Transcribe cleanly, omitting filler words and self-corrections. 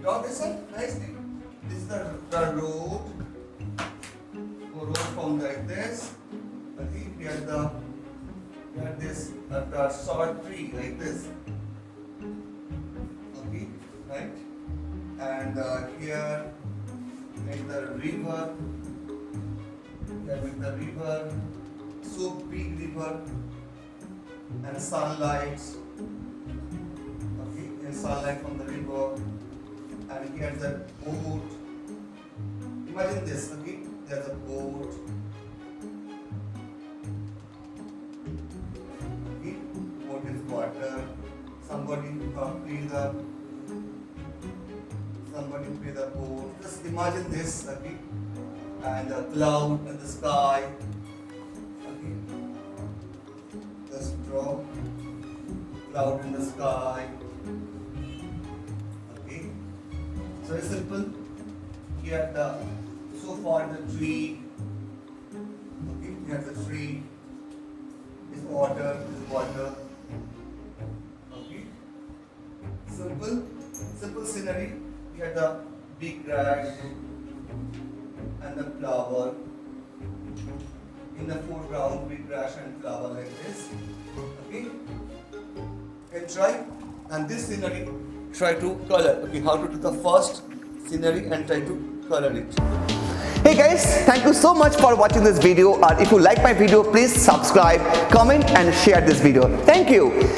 Draw this one nicely. This is the road. Road formed like this. Okay, we have this the short tree like this. Okay, right? And here make the river. Here make the river. So big river and sunlight. Okay, and sunlight from the river. And here's the boat. Imagine this. Okay, there's a boat. Okay, boat is water. Somebody play the boat. Just imagine this. Okay, and the cloud and the sky. Okay, just draw cloud in the sky. Okay, so it's simple. Here so far the tree. Okay, here's the tree. Is water. Okay, simple scenery. Here the big grass and the flower. In the foreground, big grass and flower like this. Okay, and try. And this scenery, try to color. Okay, how to do the first scenery and try to color it. Hey guys, thank you so much for watching this video. If you like my video, please subscribe, comment and share this video. Thank you.